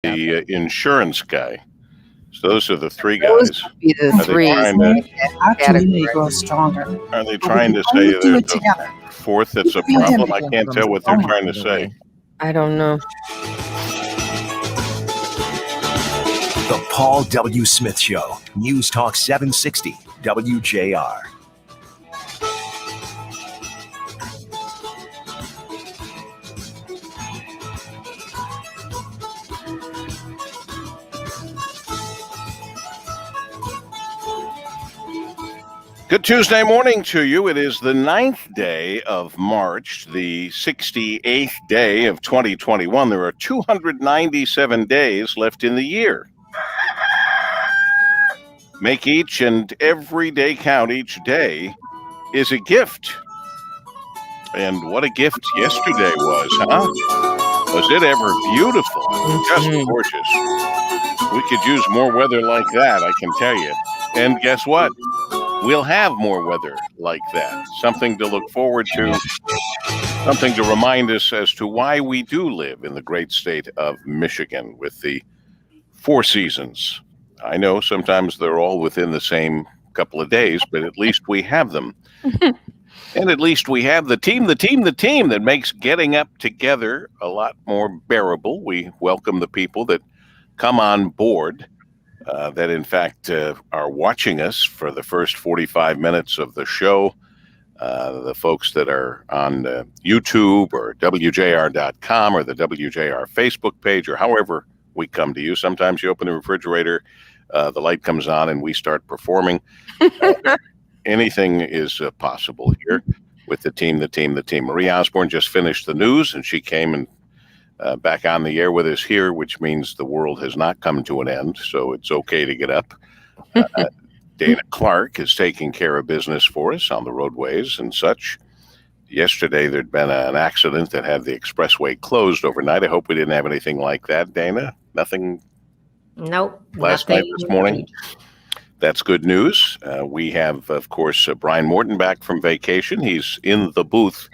the insurance guy. So those are the three Those guys. would be the Are they three. trying to, Our community grows stronger. are they But trying we to can only say do there's it a together. fourth that's a problem? I can't tell what they're trying to say. I don't know. The Paul W. Smith Show, News Talk 760, WJR. Good Tuesday morning to you. It is the 9th day of March, the 68th day of 2021. There are 297 days left in the year. Make each and every day count. Each day is a gift. And what a gift yesterday was, huh? Was it ever beautiful? Just gorgeous. We could use more weather like that, I can tell you. And guess what? We'll have more weather like that. Something to look forward to. Something to remind us as to why we do live in the great state of Michigan with the 4 seasons. I know sometimes they're all within the same couple of days, but at least we have them. And at least we have the team that makes getting up together a lot more bearable. We welcome the people that come on board, that in fact are watching us for the first 45 minutes of the show. The folks that are on YouTube or WJR.com or the WJR Facebook page or however we come to you. Sometimes you open the refrigerator, the light comes on and we start performing. Anything is possible here with the team. Marie Osborne just finished the news and she came and back on the air with us here, which means the world has not come to an end, so it's okay to get up. Dana Clark is taking care of business for us on the roadways and such. Yesterday, there'd been an accident that had the expressway closed overnight. I hope we didn't have anything like that, Dana. Nothing? Nope. Last night, this morning? That's good news. We have, of course, Brian Morton back from vacation. He's in the booth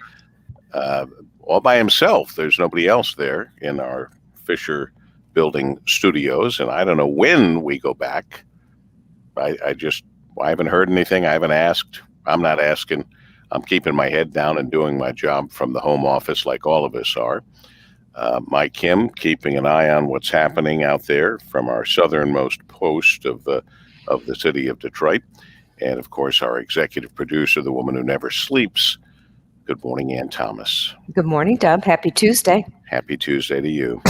all by himself. There's nobody else there in our Fisher Building studios, and I don't know when we go back. I haven't heard anything. I haven't asked. I'm not asking. I'm keeping my head down and doing my job from the home office like all of us are. Mike Kim keeping an eye on what's happening out there from our southernmost post of the city of Detroit. And of course, our executive producer, the woman who never sleeps. Good morning, Ann Thomas. Good morning, Dub. Happy Tuesday. Happy Tuesday to you.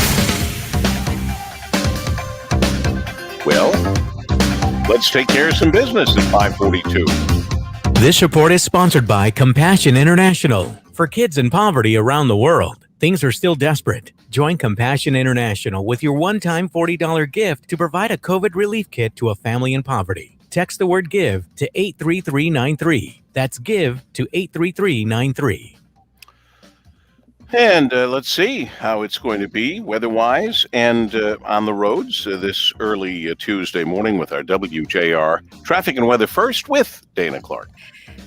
Well, let's take care of some business at 542. This report is sponsored by Compassion International. For kids in poverty around the world, things are still desperate. Join Compassion International with your one-time $40 gift to provide a COVID relief kit to a family in poverty. Text the word GIVE to 83393. That's GIVE to 83393. And let's see how it's going to be weather-wise and on the roads this early Tuesday morning with our WJR Traffic and Weather First with Dana Clark.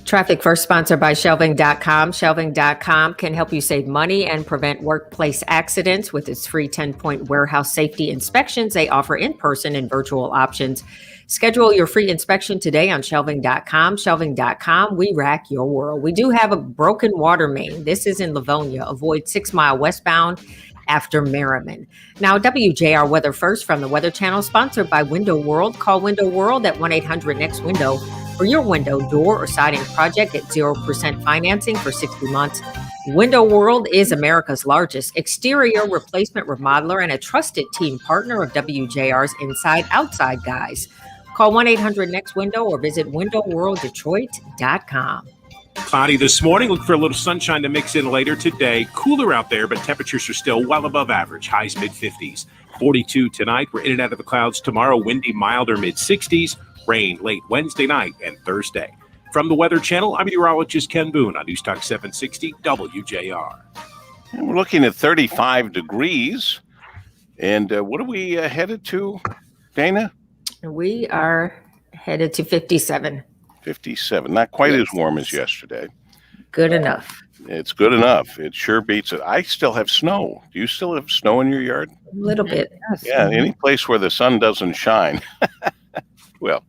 Traffic First, sponsored by Shelving.com. Shelving.com can help you save money and prevent workplace accidents with its free 10-point warehouse safety inspections. They offer in-person and virtual options. Schedule your free inspection today on Shelving.com. Shelving.com, we rack your world. We do have a broken water main. This is in Livonia. Avoid 6 Mile westbound after Merriman. Now, WJR Weather First from the Weather Channel, sponsored by Window World. Call Window World at 1-800-NEXT-WINDOW for your window, door, or siding project at 0% financing for 60 months. Window World is America's largest exterior replacement remodeler and a trusted team partner of WJR's Inside Outside Guys. Call 1-800-NEXT-WINDOW or visit windowworlddetroit.com. Cloudy this morning. Look for a little sunshine to mix in later today. Cooler out there, but temperatures are still well above average. Highs mid-50s. 42 tonight. We're in and out of the clouds tomorrow. Windy, milder, mid-60s. Rain late Wednesday night and Thursday. From the Weather Channel, I'm meteorologist Ken Boone on News Talk 760 WJR. And we're looking at 35 degrees. And what are we headed to, Dana? We are headed to 57. 57. Not quite as warm as yesterday. Good enough. It's good enough. It sure beats it. I still have snow. Do you still have snow in your yard? A little bit. Yeah, any place where the sun doesn't shine. Well,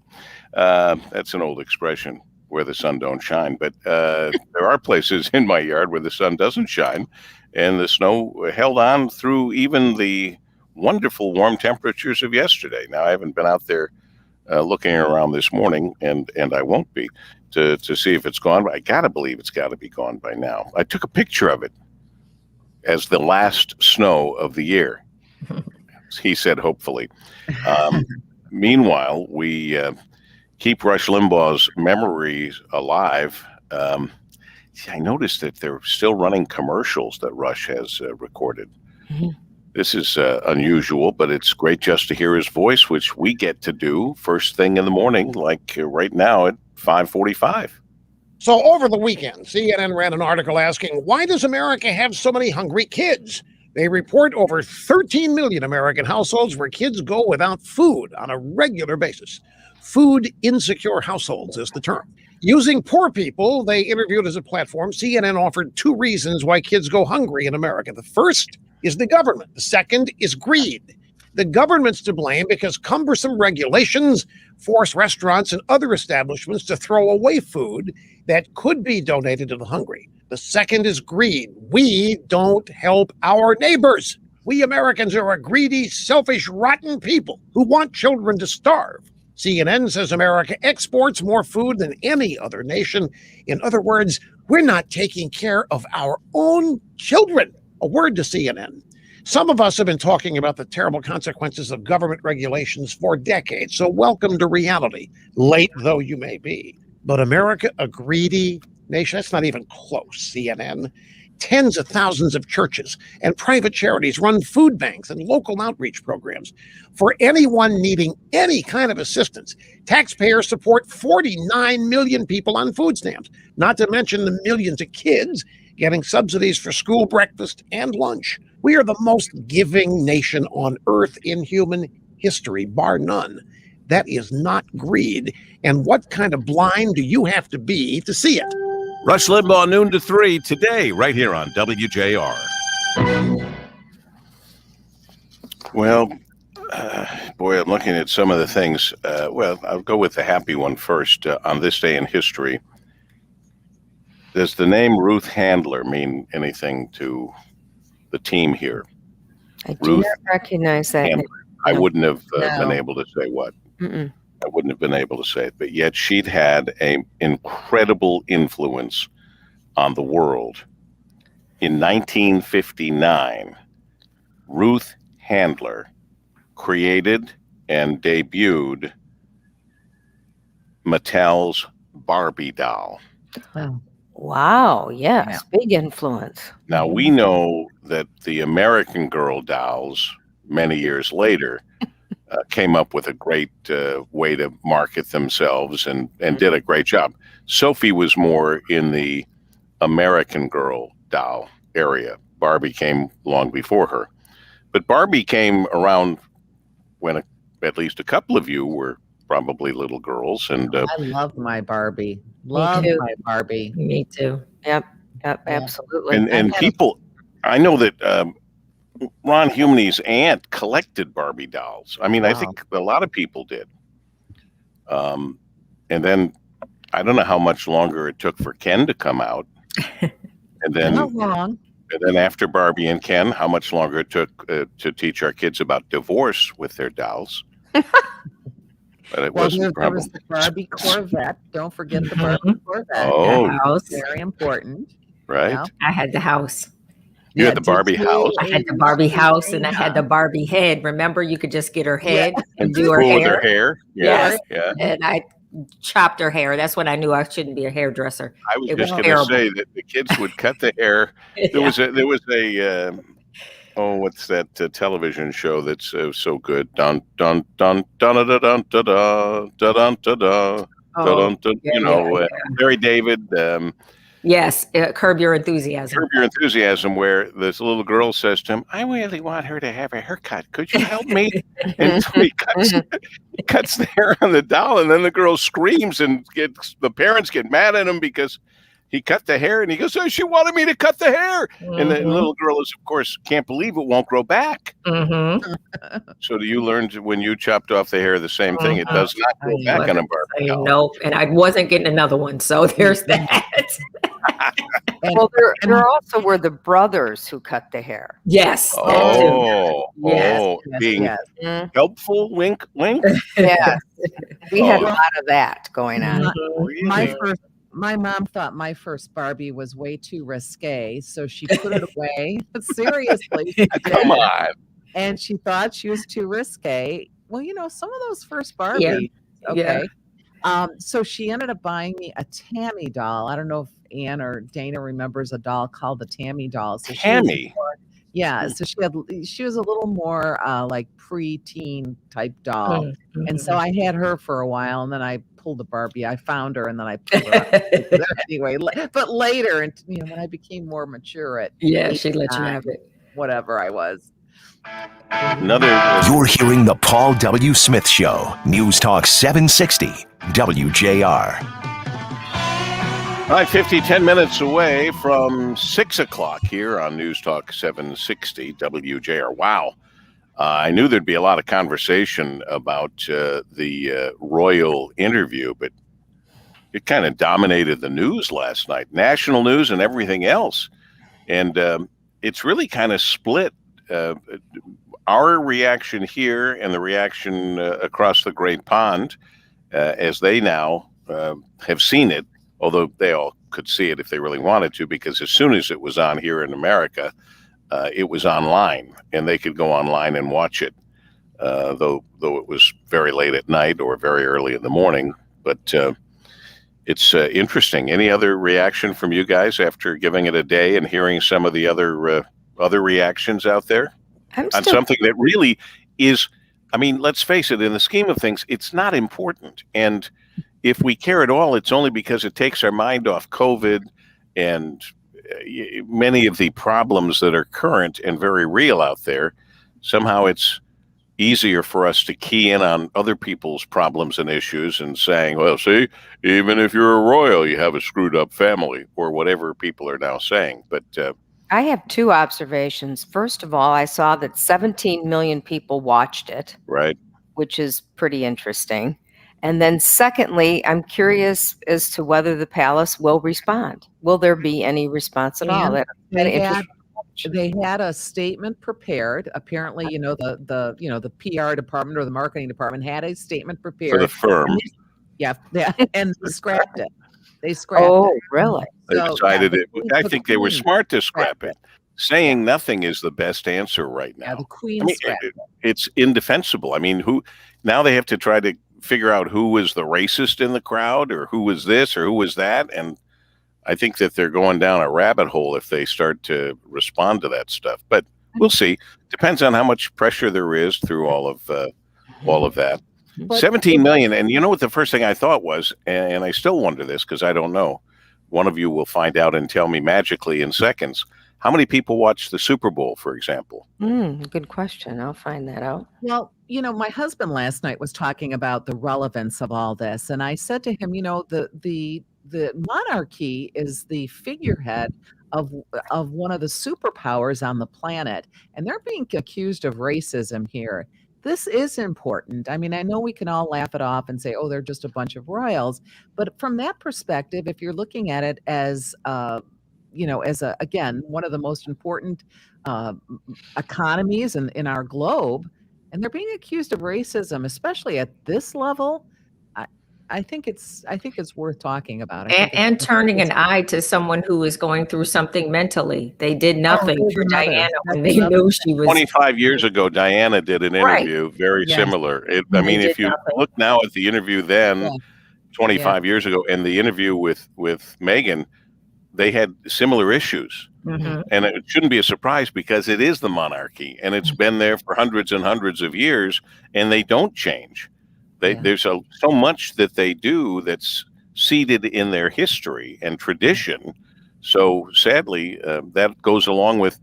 that's an old expression, where the sun don't shine. But there are places in my yard where the sun doesn't shine, and the snow held on through even the wonderful warm temperatures of yesterday. Now, I haven't been out there looking around this morning, and I won't be, to see if it's gone. But I got to believe it's got to be gone by now. I took a picture of it as the last snow of the year. He said, hopefully. Meanwhile, we keep Rush Limbaugh's memories alive. I noticed that they're still running commercials that Rush has recorded. Mhm. This is unusual, but it's great just to hear his voice, which we get to do first thing in the morning, like right now at 5:45. So over the weekend, CNN ran an article asking, why does America have so many hungry kids? They report over 13 million American households where kids go without food on a regular basis. Food insecure households is the term. Using poor people they interviewed as a platform, CNN offered 2 reasons why kids go hungry in America. The first is the government. The second is greed. The government's to blame because cumbersome regulations force restaurants and other establishments to throw away food that could be donated to the hungry. The second is greed. We don't help our neighbors. We Americans are a greedy, selfish, rotten people who want children to starve. CNN says America exports more food than any other nation. In other words, we're not taking care of our own children. A word to CNN. Some of us have been talking about the terrible consequences of government regulations for decades, so welcome to reality, late though you may be. But America, a greedy nation? That's not even close, CNN. Tens of thousands of churches and private charities run food banks and local outreach programs. For anyone needing any kind of assistance, taxpayers support 49 million people on food stamps, not to mention the millions of kids getting subsidies for school breakfast and lunch. We are the most giving nation on earth in human history, bar none. That is not greed. And what kind of blind do you have to be to see it? Rush Limbaugh, noon to 3 today, right here on WJR. Well, boy, I'm looking at some of the things. Well, I'll go with the happy one first. On this day in history, does the name Ruth Handler mean anything to the team here? I do Ruth not recognize that. Handler. I No. wouldn't have No. been able to say what. Mm-mm. I wouldn't have been able to say it, but yet she'd had an incredible influence on the world. In 1959, Ruth Handler created and debuted Mattel's Barbie doll. Wow, yes, big influence. Now, we know that the American Girl dolls, many years later, came up with a great way to market themselves and did a great job. Sophie was more in the American Girl doll area. Barbie came long before her. But Barbie came around when at least a couple of you were probably little girls. And I love my Barbie. Love too. my Barbie. Me too. Yep, absolutely. and people, I know that Ron Humney's aunt collected Barbie dolls. I mean, I think a lot of people did. And then I don't know how much longer it took for Ken to come out. And then, Not long. and then after Barbie and Ken, how much longer it took to teach our kids about divorce with their dolls. But it wasn't There probably. was the Barbie Corvette. Don't forget the Barbie Corvette. Oh, The house. Very important. right. Yeah. I had the house. You had the did Barbie you? house. I had the Barbie house and I had the Barbie head. Remember, you could just get her head and do her Cool with hair. her hair. Yeah, Yes. yeah. And I chopped her hair. That's when I knew I shouldn't be a hairdresser. I was It just was going to terrible. say that the kids would cut the hair. There was a what's that television show that's so good? Dun dun dun dun dun dun dun dun dun dun dun dun dun. yeah, You know, yeah, Larry David. Yes, Curb Your Enthusiasm. Curb Your Enthusiasm, where this little girl says to him, "I really want her to have a haircut. Could you help me?" And so he cuts the hair on the doll, and then the girl screams, and the parents get mad at him because he cut the hair, and he goes, "Oh, she wanted me to cut the hair." And the Mhm. little girl is, of course, can't believe it won't grow back. Mhm. So do you learn when you chopped off the hair the same thing? It Mhm. does not grow I back on a Wasn't Barbie saying doll. nope, and I wasn't getting another one, so there's that. And, Well, and there also were the brothers who cut the hair. Yes, that too. Oh, Yes, being yes. Mm, helpful, wink, wink. yes, we had a Oh, lot of that going on. Mhm. My really? first, my mom thought my first Barbie was way too risque, so she put it away. Seriously, she Come did. on. And she thought she was too risque. Well, some of those first Yeah, Barbies, yeah. okay. So she ended up buying me a Tammy doll. I don't know if Ann or Dana remembers a doll called the Tammy doll. So Tammy. yeah, so she was a little more like pre-teen type doll. Mm, And so mhm. I had her for a while, and then I pulled the Barbie. I found her, and then I pulled her out. Anyway, but later, and when I became more mature at Yeah, she let you 9, have it. whatever I was. Another. You're hearing The Paul W. Smith Show. News Talk 760 WJR. 5:50, 10 minutes away from 6 o'clock here on News Talk 760 WJR. Wow. I knew there'd be a lot of conversation about the royal interview, but it kind of dominated the news last night, national news and everything else. And it's really kind of split. Our reaction here and the reaction across the Great Pond, as they now have seen it, although they all could see it if they really wanted to, because as soon as it was on here in America, it was online, and they could go online and watch it, though it was very late at night or very early in the morning. But it's interesting. Any other reaction from you guys after giving it a day and hearing some of the other reactions out there I'm on still something that really is? I mean, let's face it. In the scheme of things, it's not important. And if we care at all, it's only because it takes our mind off COVID and many of the problems that are current and very real out there. Somehow it's easier for us to key in on other people's problems and issues and saying, well, see, even if you're a royal, you have a screwed up family, or whatever people are now saying. But I have two observations. First of all, I saw that 17 million people watched it, right. which is pretty interesting. And then secondly, I'm curious as to whether the palace will respond. Will there be any response at all? And That's kind of they had interesting. they had a statement prepared. Apparently, the PR department or the marketing department had a statement For the prepared. firm, Yeah, and they scrapped it. They scrapped Oh, it. really? they So, decided the it. queen- I the think they were queen smart to scrap scrapped it. Saying nothing is the best answer right Yeah, now. the queen I mean, scrapped it. it's indefensible. I mean, now they have to try to figure out who was the racist in the crowd, or who was this, or who was that. And I think that they're going down a rabbit hole if they start to respond to that stuff. But we'll see. Depends on how much pressure there is through all of that. But 17 million. And you know what the first thing I thought was, and I still wonder this because I don't know. One of you will find out and tell me magically in seconds. How many people watch the Super Bowl, for example? Good question. I'll find that out. Well, my husband last night was talking about the relevance of all this, and I said to him, the monarchy is the figurehead of one of the superpowers on the planet, and they're being accused of racism here. This is important. I mean, I know we can all laugh it off and say, "Oh, they're just a bunch of royals," but from that perspective, if you're looking at it as again, one of the most important economies in our globe, and they're being accused of racism, especially at this level. I think it's worth talking about. And turning an eye to someone who is going through something mentally. They did nothing for Diana when they knew she was 25 years ago, Diana did an Right. interview very Yes. similar. I They mean, did if you nothing. look now at the interview then, Yeah. 25 years ago, and the interview with Meghan, they had similar issues. Mhm. And it shouldn't be a surprise because it is the monarchy, and it's been there for hundreds and hundreds of years, and they don't change. There's so much that they do that's seated in their history and tradition. So sadly, that goes along with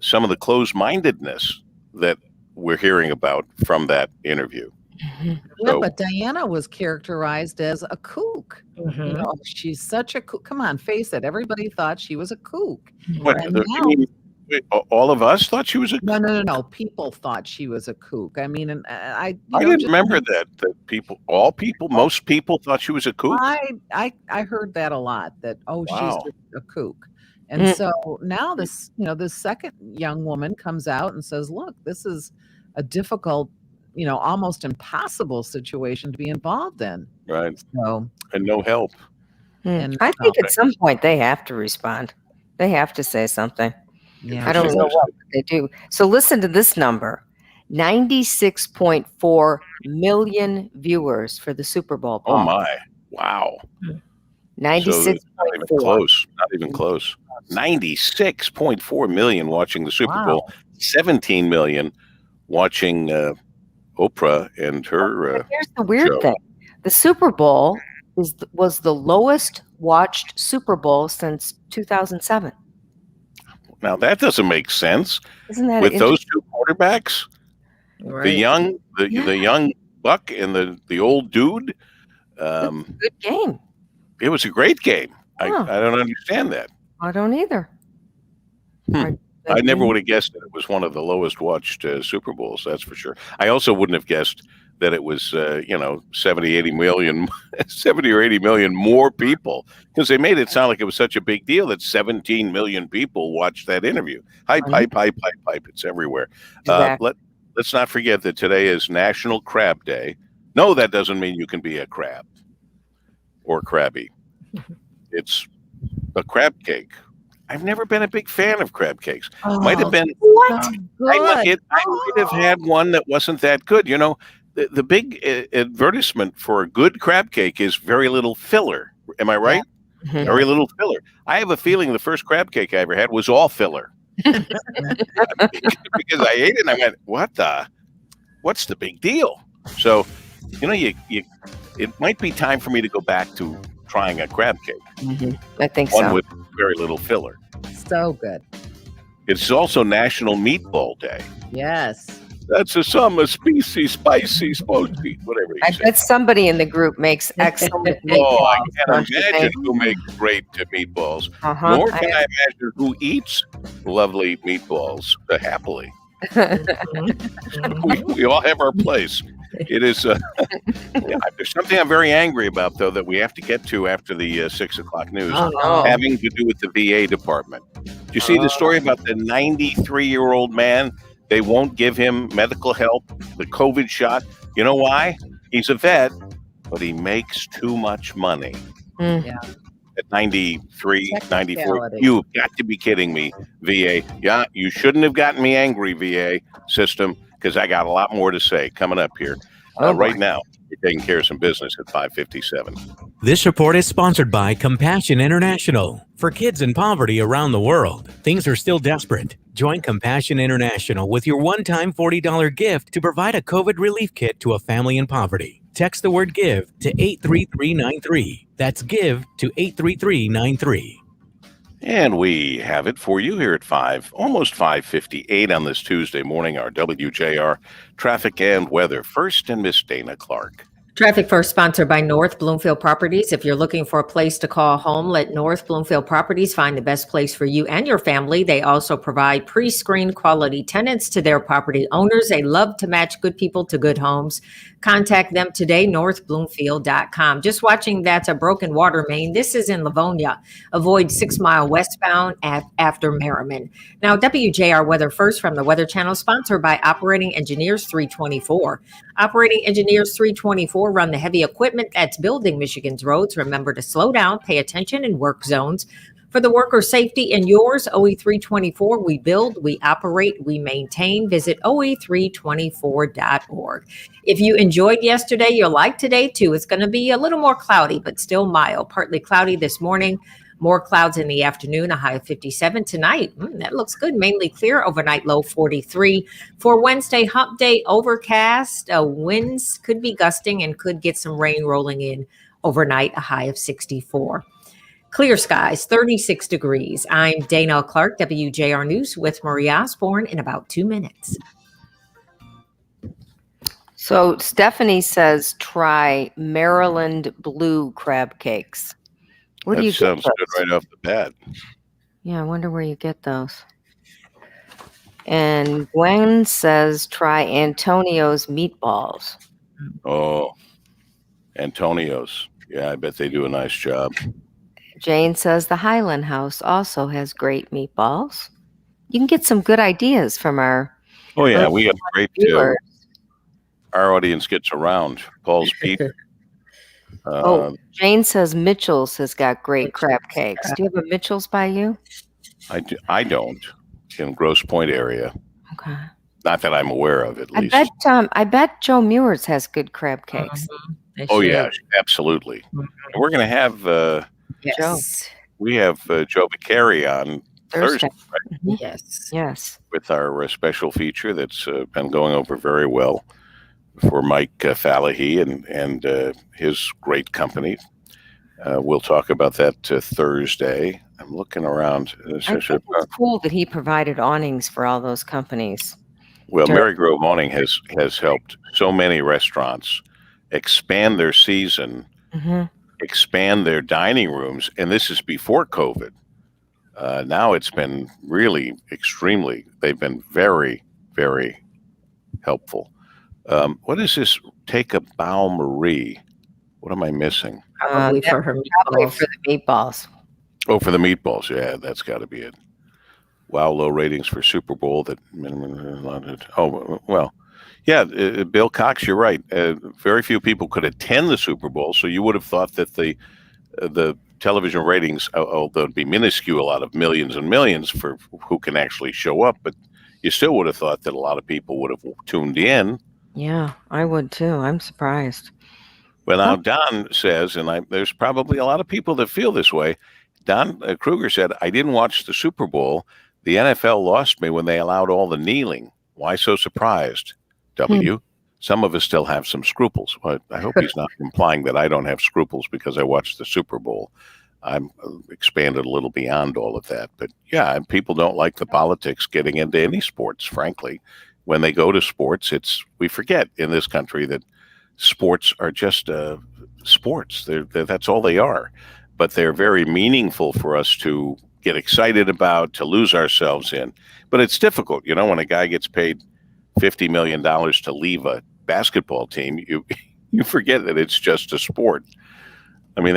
some of the closed-mindedness that we're hearing about from that interview. Yeah, So but Diana was characterized as a kook. You know, she's such a kook. Come on, face it. Everybody thought she was a kook. what? And You now, mean all of us thought she was a? no. People thought she was a kook. I mean, and I didn't remember that most people thought she was a kook. I heard that a lot. That she's Wow. a kook. And so now this second young woman comes out and says, "Look, this is a difficult, almost impossible situation to be involved in." Right. So, And no help. and I think at some point they have to respond. They have to say something. yeah, I don't know what they do. So listen to this number. 96.4 million viewers for the Super Bowl. Oh Paul. my! Wow. So 96.4. not even close. Not even close. 96.4 million watching the Super Wow. Bowl. 17 million watching Oprah and her. But here's the weird show. thing. The Super Bowl was the lowest watched Super Bowl since 2007. Now that doesn't make sense Isn't that with those two quarterbacks, Right. the young buck and the old dude. good game? It was a great game. Huh. I don't understand that. I don't either. I never would have guessed that it was one of the lowest watched Super Bowls. That's for sure. I also wouldn't have guessed that it was 70 or 80 million more people, because they made it sound like it was such a big deal that 17 million people watched that interview. Hype. It's everywhere. Exactly. Let's not forget that today is National Crab Day. No, that doesn't mean you can be a crab or crabby. It's a crab cake. I've never been a big fan of crab cakes. Might have been. What? I might have had one that wasn't that good. The big advertisement for a good crab cake is very little filler. Am I right? Mhm. Very little filler. I have a feeling the first crab cake I ever had was all filler. Because I ate it and I went, what's the big deal? So, it might be time for me to go back to trying a crab cake. I think One so. with very little filler. so good. It's also National Meatball Day. Yes. That's a summer species, spicy, spicy, whatever you I say. bet somebody in the group makes excellent Oh, I meatballs, can't don't you imagine think? who makes great meatballs. Uh-huh. Nor can I imagine who eats lovely meatballs happily. We all have our place. It is. There's something I'm very angry about, though, that we have to get to after the 6 o'clock news, no. having to do with the VA department. Do you see the story about the 93-year-old man? They won't give him medical help, the COVID shot. You know why? He's a vet, but he makes too much money. Yeah. At 93, 94. Technicality. You've got to be kidding me, VA. Yeah, you shouldn't have gotten me angry, VA system, because I got a lot more to say coming up here. Right now, we're taking care of some business at 5:57. This report is sponsored by Compassion International. For kids in poverty around the world, things are still desperate. Join Compassion International with your one-time $40 gift to provide a COVID relief kit to a family in poverty. Text the word GIVE to 83393. That's GIVE to 83393. And we have it for you here at almost 5:58 on this Tuesday morning, our WJR Traffic and Weather. First and Miss Dana Clark. Traffic First sponsored by North Bloomfield Properties. If you're looking for a place to call home, let North Bloomfield Properties find the best place for you and your family. They also provide pre-screened quality tenants to their property owners. They love to match good people to good homes. Contact them today, northbloomfield.com. Just watching, that's a broken water main. This is in Livonia. Avoid 6 Mile westbound after Merriman. Now, WJR Weather First from the Weather Channel, sponsored by Operating Engineers 324. Operating Engineers 324 run the heavy equipment that's building Michigan's roads. Remember to slow down, pay attention in work zones. For the worker safety and yours, OE324, we build, we operate, we maintain. Visit OE324.org. If you enjoyed yesterday, you'll like today too. It's going to be a little more cloudy, but still mild. Partly cloudy this morning. More clouds in the afternoon, a high of 57 tonight. That looks good. Mainly clear, overnight low 43. For Wednesday, hump day, overcast. Winds could be gusting and could get some rain rolling in overnight, a high of 64. Clear skies, 36 degrees. I'm Dana Clark, WJR News with Maria Osborne in about 2 minutes. So Stephanie says try Maryland blue crab cakes. Where do That you get sounds good those? right off the bat. Yeah, I wonder where you get those. And Gwen says try Antonio's meatballs. Oh, Antonio's. Yeah, I bet they do a nice job. Jane says the Highland House also has great meatballs. You can get some good ideas from our Oh, yeah, we have great, viewers. our audience gets around. Paul's Pizza. Jane says Mitchell's has got great Mitchell's crab cakes. Do you have a Mitchell's by you? I don't, in Grosse Pointe area. Okay. Not that I'm aware of, at least. I bet Joe Muir's has good crab cakes. Oh, yeah, absolutely. And we're going to have, Yes. we have Joe Beccari on Thursday, right? Yes. Yes. With our special feature that's been going over very well for Mike Fallahy and his great company. We'll talk about that Thursday. I'm looking around. I think it's cool that he provided awnings for all those companies. Well, Mary Grove Awning has helped so many restaurants expand their season, expand their dining rooms, and this is before COVID. Now it's been really they've been very, very helpful. What is this? Take a bow, Marie. What am I missing? Probably for her Probably meatballs. for the meatballs. Oh, for the meatballs. Yeah, that's got to be it. Wow, low ratings for Super Bowl. Oh, well, yeah, Bill Cox, you're right. Very few people could attend the Super Bowl, so you would have thought that the television ratings, although it'd be minuscule out of millions and millions for who can actually show up, but you still would have thought that a lot of people would have tuned in. Yeah, I would too. I'm surprised. Well, now Don says, and there's probably a lot of people that feel this way. Don Kruger said, I didn't watch the Super Bowl. The NFL lost me when they allowed all the kneeling. Why so surprised? W. Some of us still have some scruples. Well, I hope he's not implying that I don't have scruples because I watched the Super Bowl. I'm expanded a little beyond all of that. But yeah, people don't like the politics getting into any sports, frankly. When they go to sports, we forget in this country that sports are just sports. That's all they are. But they're very meaningful for us to get excited about, to lose ourselves in. But it's difficult, when a guy gets paid $50 million to leave a basketball team, you forget that it's just a sport. I mean,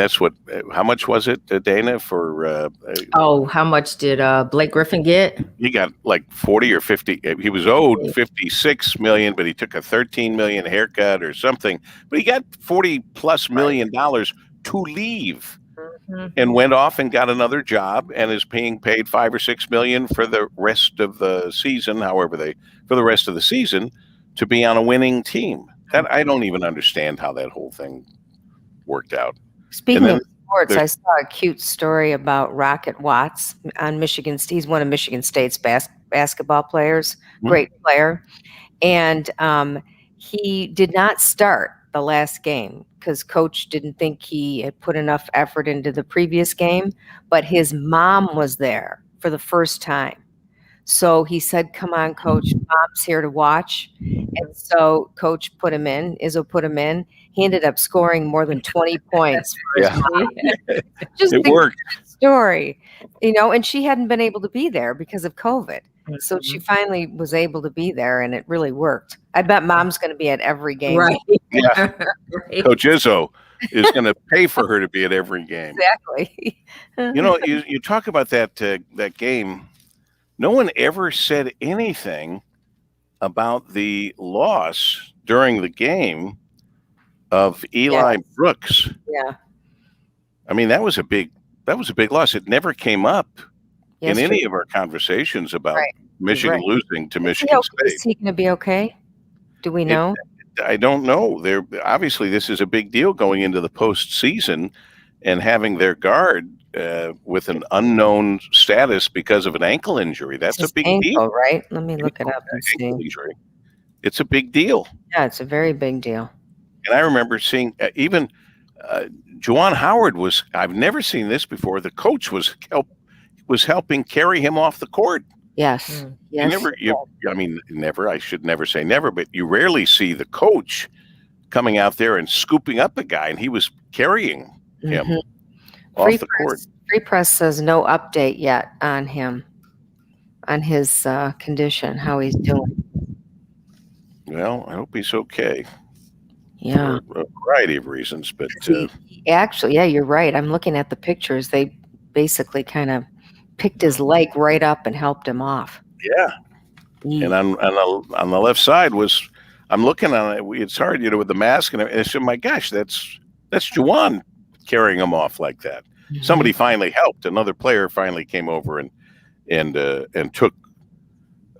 how much was it, Dana, for... how much did Blake Griffin get? He got like 40 or 50. He was owed $56 million, but he took a $13 million haircut or something. But he got $40+ million to leave. And went off and got another job and is being paid $5 or $6 million for the rest of the season, for the rest of the season, to be on a winning team. That I don't even understand how that whole thing worked out. Speaking of sports, I saw a cute story about Rocket Watts on Michigan. He's one of Michigan State's basketball players, great player. And he did not start the last game because coach didn't think he had put enough effort into the previous game, but his mom was there for the first time. So he said, come on, coach, mom's here to watch. And so coach put him in, Izzo put him in. He ended up scoring more than 20 points for his mom. Just it worked. Story, and she hadn't been able to be there because of COVID. So she finally was able to be there, and it really worked. I bet mom's going to be at every game. Right. Yeah. Coach Izzo is going to pay for her to be at every game. Exactly. You talk about that game. No one ever said anything about the loss during the game of Eli Brooks. Yeah. I mean, that was a big loss. It never came up in any of our conversations about Michigan losing to Michigan State. Is he going to be okay? Do we know? I don't know. Obviously, this is a big deal going into the postseason and having their guard with an unknown status because of an ankle injury. That's a big deal, right? Let me look it up and see. Injury. It's a big deal. Yeah, it's a very big deal. And I remember seeing even Juwan Howard I've never seen this before. The coach was helping carry him off the court. Yes. Mm. Yes. I mean, never. I should never say never, but you rarely see the coach coming out there and scooping up a guy, and he was carrying him Mhm. off the court. Free Press says no update yet on him, on his condition, how he's doing. Well, I hope he's okay. Yeah. For a variety of reasons, but Actually, yeah, you're right. I'm looking at the pictures. They basically kind of picked his leg right up and helped him off. yeah. And on the left side was, I'm looking on it. It's hard, with the mask, and I said, "My gosh, that's Juwan carrying him off like that." Mhm. Somebody finally helped. Another player finally came over and took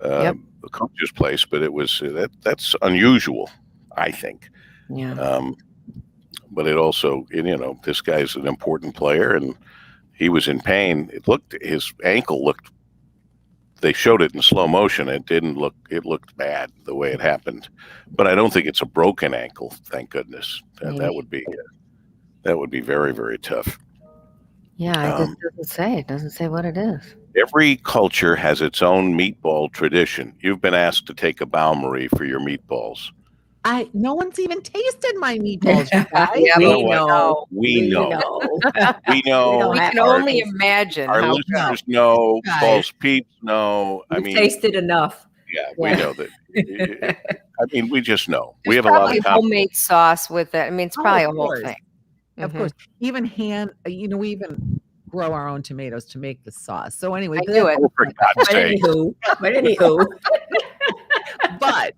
the coach's place, but it was that's unusual, I think. Yeah. But it also, this guy's an important player, and he was in pain. His ankle looked. They showed it in slow motion. It didn't look. It looked bad the way it happened, but I don't think it's a broken ankle. Thank goodness. That would be very, very tough. Yeah, it just doesn't say. It doesn't say what it is. Every culture has its own meatball tradition. You've been asked to take a bow, Marie, for your meatballs. No one's even tasted my meatballs, you guys. We know. We know. We know. We can only imagine. Our listeners know. False peeps know. I mean, tasted enough. Yeah, we know that. I mean, we just know. We There's have a lot of homemade sauce with it. I mean, it's probably a whole thing. Of course. Even we even grow our own tomatoes to make the sauce. So anyway, I do it. Oh, for God's sake. But anywho. But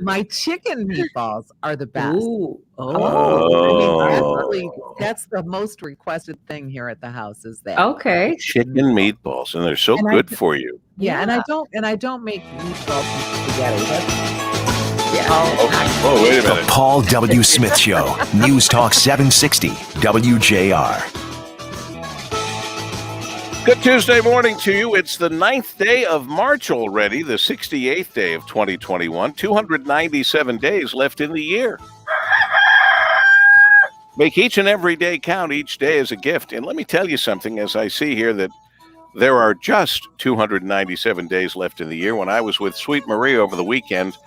my chicken meatballs are the best. Ooh. I mean, that's the most requested thing here at the house is that. Okay. Chicken meatballs, and they're so good for you. Yeah, and I don't make meatballs with spaghetti. Oh, wait a minute. The Paul W. Smith Show, News Talk 760, WJR. Good Tuesday morning to you. It's the 9th day of March already, the 68th day of 2021. 297 days left in the year. Make each and every day count. Each day is a gift. And let me tell you something, as I see here that there are just 297 days left in the year. When I was with Sweet Marie over the weekend,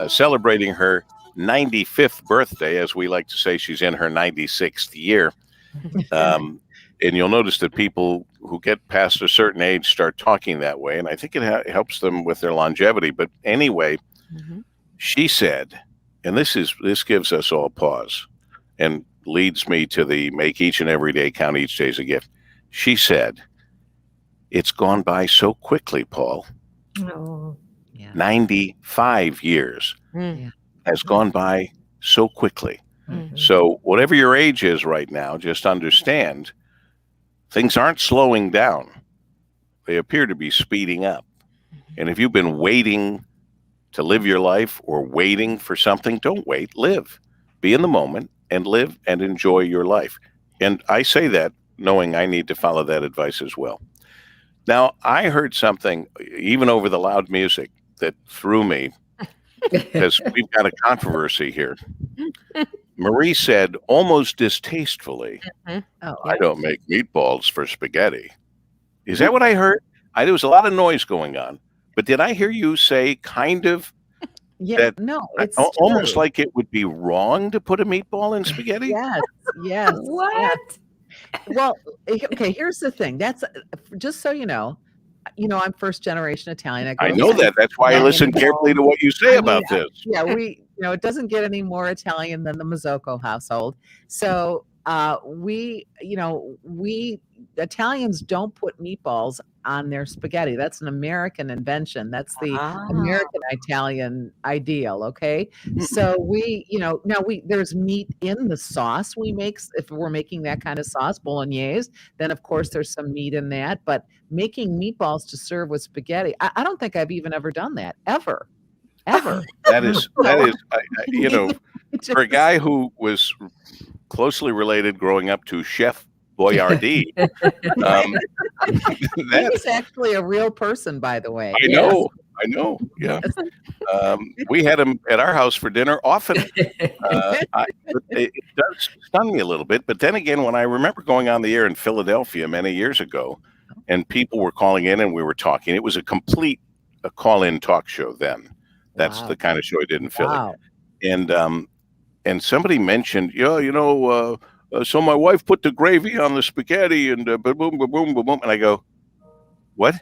celebrating her 95th birthday, as we like to say, she's in her 96th year. And you'll notice that people who get past a certain age start talking that way. And I think it helps them with their longevity. But anyway, she said, and this gives us all pause and leads me to the make each and every day count, each day as a gift. She said, it's gone by so quickly, Paul. Oh, yeah. 95 years has gone by so quickly. Mm-hmm. So whatever your age is right now, just understand things aren't slowing down. They appear to be speeding up. And if you've been waiting to live your life or waiting for something, don't wait, live. Be in the moment and live and enjoy your life. And I say that knowing I need to follow that advice as well. Now, I heard something, even over the loud music, that threw me because we've got a controversy here. Marie said, almost distastefully, I don't make meatballs for spaghetti. Is that what I heard? There was a lot of noise going on. But did I hear you say kind of no, it's almost true. like it would be wrong to put a meatball in spaghetti? Yes. What? Well, okay, here's the thing. That's just so you know, I'm first generation Italian. I know that. That's why I listen carefully to what you say about this. Yeah, it doesn't get any more Italian than the Mazzocco household. So we Italians don't put meatballs on their spaghetti. That's an American invention. That's the American Italian ideal. Okay. So there's meat in the sauce we make. If we're making that kind of sauce, bolognese, then of course there's some meat in that, but making meatballs to serve with spaghetti, I don't think I've even ever done that ever. That is, for a guy who was closely related growing up to Chef Boyardee. He's actually a real person, by the way. I know. Yeah. We had him at our house for dinner often. It does stun me a little bit. But then again, when I remember going on the air in Philadelphia many years ago, and people were calling in and we were talking. It was a complete call-in talk show then. That's the kind of show I did in Philly. And somebody mentioned, so my wife put the gravy on the spaghetti and boom, boom, boom, boom, boom. And I go, what?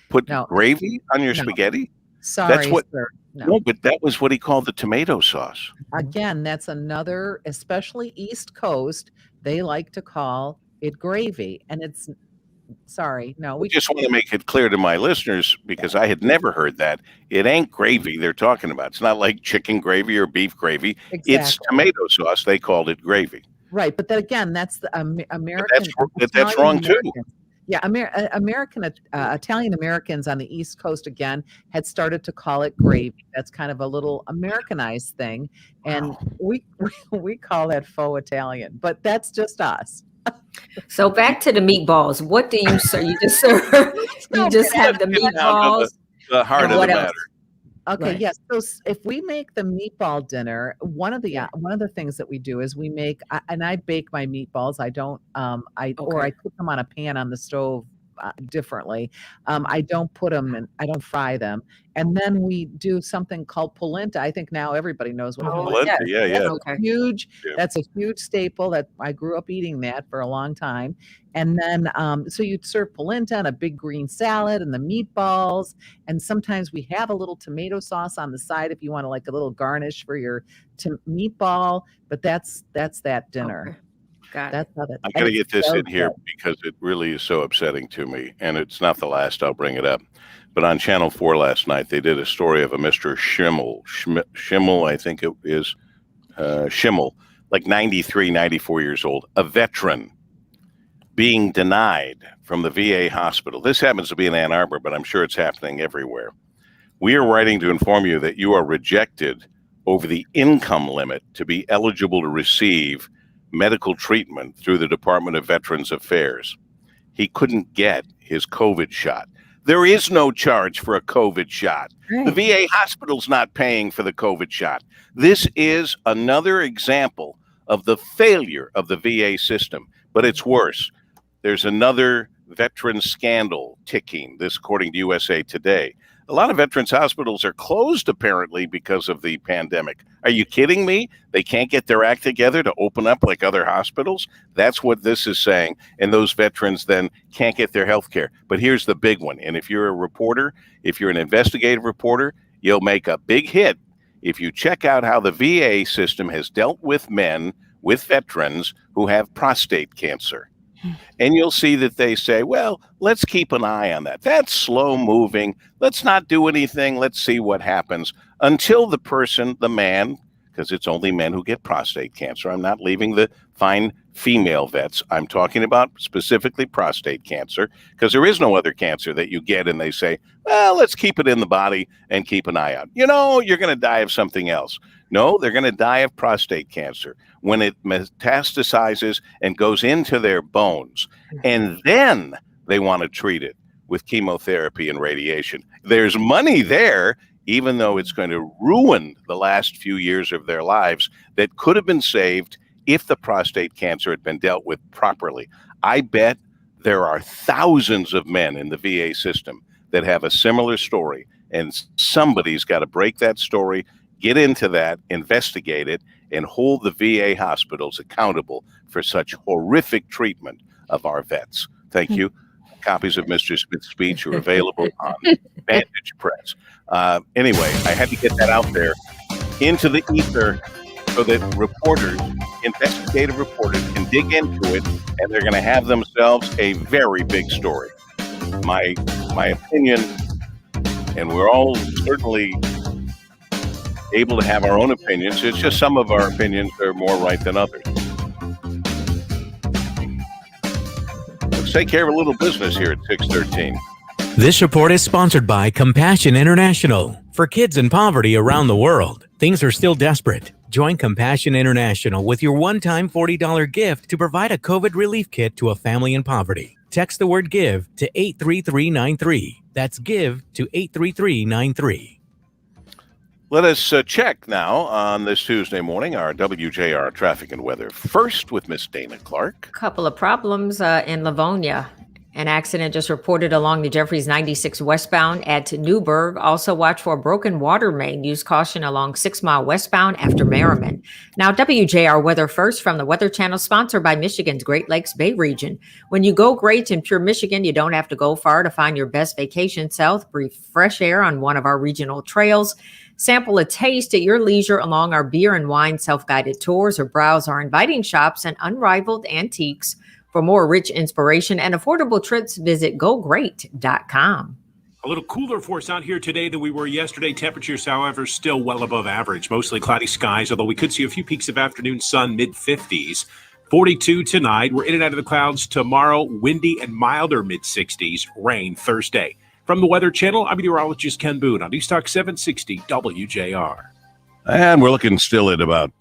Put gravy on your spaghetti? Sorry, that's what, sir. No, but that was what he called the tomato sauce. Again, that's another, especially East Coast, they like to call it gravy. And it's, sorry, no. We just want to make it clear to my listeners, because I had never heard that. It ain't gravy they're talking about. It's not like chicken gravy or beef gravy. Exactly. It's tomato sauce. They called it gravy. Right. But then again, that's the American. That's wrong too. Yeah, Italian Americans on the East Coast again had started to call it gravy. That's kind of a little Americanized thing, and we call that faux Italian. But that's just us. So back to the meatballs. What do you serve? You just serve. You just have the meatballs. The heart of the matter. Okay, right. yes. So if we make the meatball dinner, one of the things that we do is we make, and I bake my meatballs. I don't, or I cook them on a pan on the stove differently. I don't put them in, I don't fry them. And then we do something called polenta. I think now everybody knows what polenta is. Yeah. That's huge. Yeah. That's a huge staple that I grew up eating that for a long time. And then, so you'd serve polenta and a big green salad and the meatballs. And sometimes we have a little tomato sauce on the side if you want to like a little garnish for your meatball. But that's that dinner. Okay. Got it. I'm going to get this in here because it really is so upsetting to me. And it's not the last I'll bring it up. But on Channel 4 last night, they did a story of a Mr. Schimmel, I think it is, Schimmel, like 93, 94 years old, a veteran being denied from the VA hospital. This happens to be in Ann Arbor, but I'm sure it's happening everywhere. We are writing to inform you that you are rejected over the income limit to be eligible to receive medical treatment through the Department of Veterans Affairs. He couldn't get his COVID shot. There is no charge for a COVID shot. Right. The VA hospital's not paying for the COVID shot. This is another example of the failure of the VA system, but it's worse. There's another veteran scandal ticking, this according to USA Today. A lot of veterans hospitals are closed apparently because of the pandemic. Are you kidding me? They can't get their act together to open up like other hospitals? That's what this is saying. And those veterans then can't get their health care. But here's the big one. And if you're a reporter, if you're an investigative reporter, you'll make a big hit if you check out how the VA system has dealt with men, with veterans who have prostate cancer. And you'll see that they say, well, let's keep an eye on that. That's slow moving. Let's not do anything. Let's see what happens until the person, the man, because it's only men who get prostate cancer. I'm not leaving the fine female vets. I'm talking about specifically prostate cancer, because there is no other cancer that you get and they say, well, let's keep it in the body and keep an eye out. You know, you're going to die of something else. No, they're going to die of prostate cancer when it metastasizes and goes into their bones. And then they want to treat it with chemotherapy and radiation. There's money there, even though it's going to ruin the last few years of their lives that could have been saved if the prostate cancer had been dealt with properly. I bet there are thousands of men in the VA system that have a similar story, and somebody's got to break that story, get into that, investigate it, and hold the VA hospitals accountable for such horrific treatment of our vets. Thank you. Copies of Mr. Smith's speech are available on Vantage Press. Anyway, I had to get that out there into the ether so that reporters, investigative reporters, can dig into it, and they're going to have themselves a very big story. My opinion, and we're all certainly able to have our own opinions. It's just some of our opinions are more right than others. Let's take care of a little business here at 613. This report is sponsored by Compassion International. For kids in poverty around the world, things are still desperate. Join Compassion International with your one-time $40 gift to provide a COVID relief kit to a family in poverty. Text the word GIVE to 83393. That's GIVE to 83393. Let us check now on this Tuesday morning our WJR Traffic and Weather. First with Miss Dana Clark. Couple of problems in Livonia. An accident just reported along the Jeffries 96 westbound at Newburgh. Also watch for a broken water main. Use caution along 6 Mile westbound after Merriman. Now, WJR Weather First from the Weather Channel, sponsored by Michigan's Great Lakes Bay region. When you go great in pure Michigan, you don't have to go far to find your best vacation south. Breathe fresh air on one of our regional trails. Sample a taste at your leisure along our beer and wine self-guided tours, or browse our inviting shops and unrivaled antiques. For more rich inspiration and affordable trips, visit gogreat.com. A little cooler for us out here today than we were yesterday. Temperatures, however, still well above average. Mostly cloudy skies, although we could see a few peaks of afternoon sun, mid-50s. 42 tonight. We're in and out of the clouds tomorrow. Windy and milder mid-60s. Rain Thursday. From the Weather Channel, I'm meteorologist Ken Boone on News Talk 760 WJR. And we're looking still at about